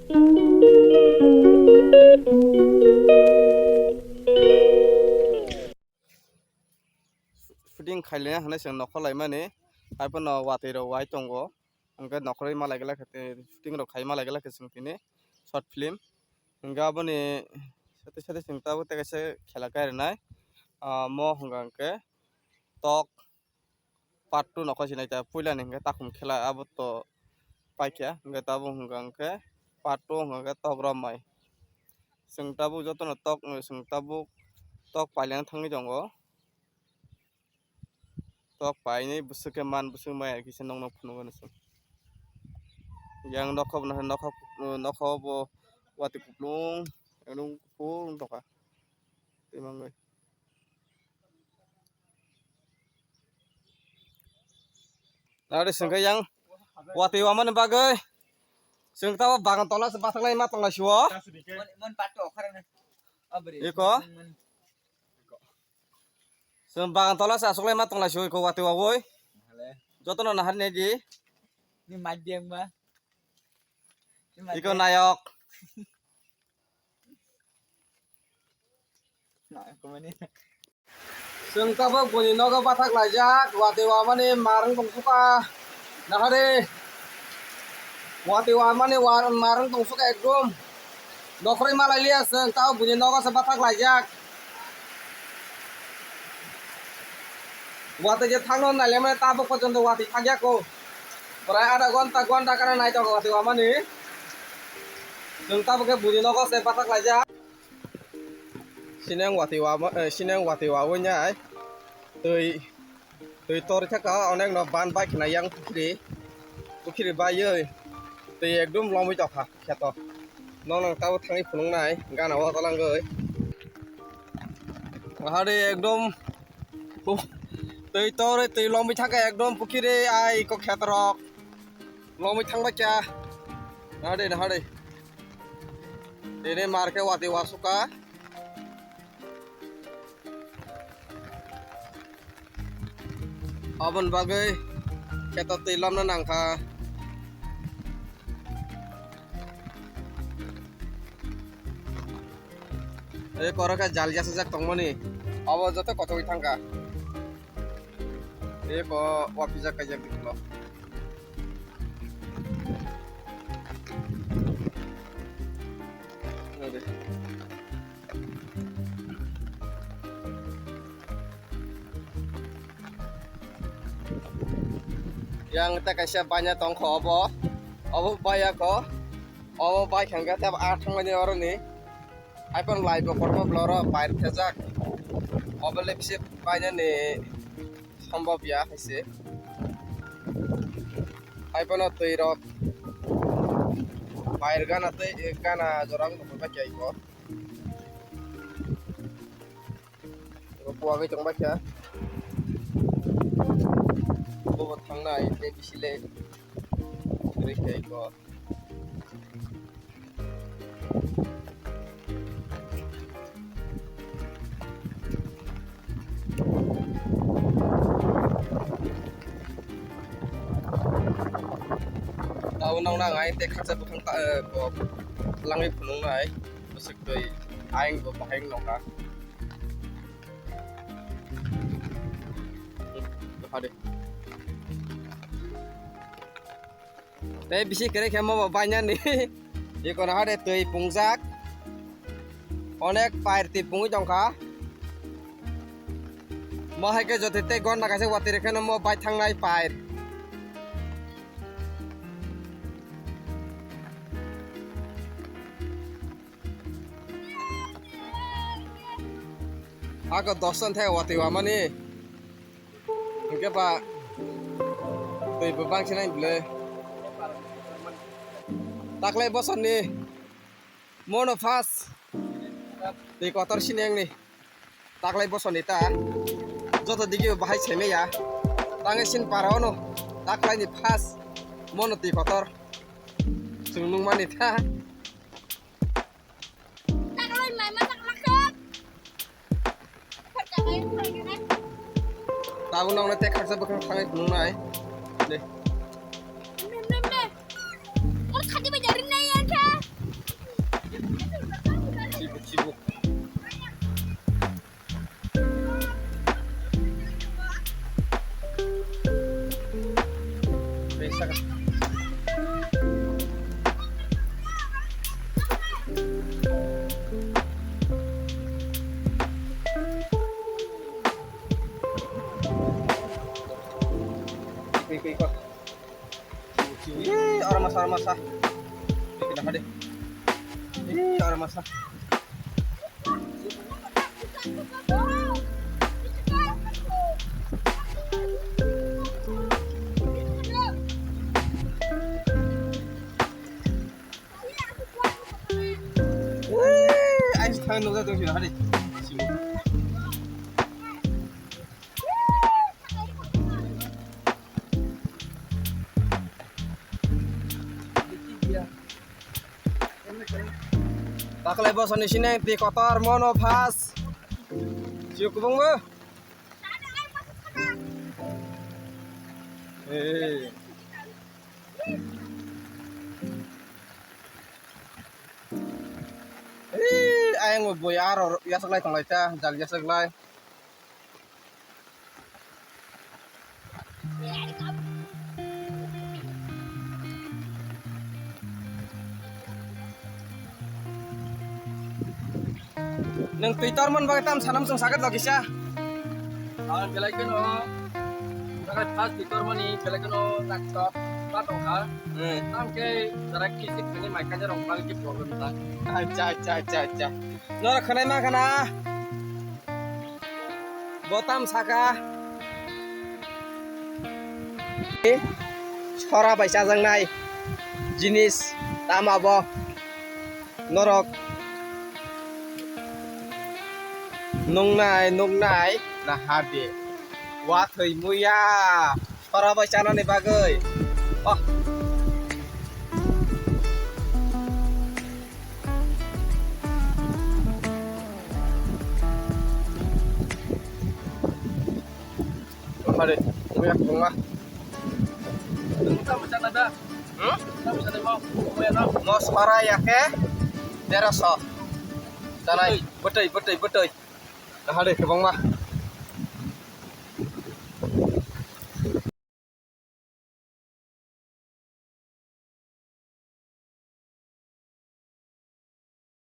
shooting khaile hane sing nokolai mani aipo no wati ro wai tongo angke nokroi malai gela khate shooting ro khai malai gela sing tini short film hingga aboni sate sate sing tabo te kaise khela kai nai mo hingga angke tok part 2 nokoi sinai ta puila ni hingga takum khela abo to paikya hingga tabo hingga angke part 2 hingga tok romai sing tabo jotono tok sing tabo tok pailang thangni jongo tok paini busuke man busuk mai kise nong nong phunung nase yang nokob na nokobo wati kuplung enung pung toka timangai nade singka yang wati waman bagai sing tawa bangan tola sebatak lai matang la siwo mon pato karen abri iko sing bangan tola sa asuk lai matang la siwo iko wati wawoi jotono nahar neji ni madem ba iko nayok na ko mani sing tawa buni nogo batak lajak wati wamani marang tongsuka nahare wati wamani marang tongsuka ekdom nokri malai lias sing tawa buni nogo sa batak lajak wati je thangno naile tabo porjonto wati thagya ko pray ada gonta kana nai to wati wamani sing tawa ke buni nogo sa batak lajak sineng wati wawonya ai tui tor thaka onek no ban bike na yang pukhiri baye tui ekdom lomui jokha kheto nong taw thangi phunung nai gana wa talang goi hare ekdom tui lomui thaka ekdom pukhiri ai ko khetrok lomui thangba kya hare dene marke wati wasuka abon bagai keta tilam na nangka koraka jal jasa jak tongmani abo joto koto thangka ko wapija kajak diklo yang ta kaisa banyak tongko obo baya ko obo bai khanga tab athang mani oroni aipon live kormo bloro bair thejak obo lepse banya ni সম্ভব ya haise aipon toirok bair gana jorang ko ba kai ko puagi tong ba kya bobot tangnai te bisile rikai ko tau nong na ngai te khatsa bukhang ta ko langi phunung nai busuk doi aing bo baheng nongka hade teh bisi kere khemo banyak nih ikon hade tui pungjak onek pair ti pungi jongka mo hake jotete gon nakase wati rekheno mo bai thangnai pair ako dosan the wati wamani Oke Pak, tui bebang sini beli. Taklay bosan nih, mono fast. Di kotor sini yang nih, taklay bosan nih ta. Joto digi bahai seme ya. Tangan sin parono, taklay nih fast. Mono di kotor. Sunung mana ta? Taklay mai masak masak. Kerjain lagi. Tahu nong nete khaksa bukan tangai gunung nai, deh. Nem. Orang kadi bajarin nai ya kan? masa. Kita hadi. Orang masa. Ayo tangan nunggu tuh sini hadi. Pakai bos di sini di kotor monovas. Siuk bung bu. Ayang boy aro ya seglai tong laita jal ya seglai. Neng Twitter man bakit tam sanam sang sagat lagi sya. Awan belai keno, sangat khas di kormani belai keno laptop, patong kal. Tam ke darak kisik ini mereka jarang balik ke problem tak. Acha. Nora khanai ma kana. Botam saka. Chora baisa jangnai. Jinis tam abo. Norok. Nungnai lah hade. Wa thei muya. Chora baisa na ni bagai. Oh. Hade, muya bunga. Kita macam ada, kita bisa demo, boleh nak? Mos para ya ke? Deraso. Tanai, betul. Nah, hade, kebang mah.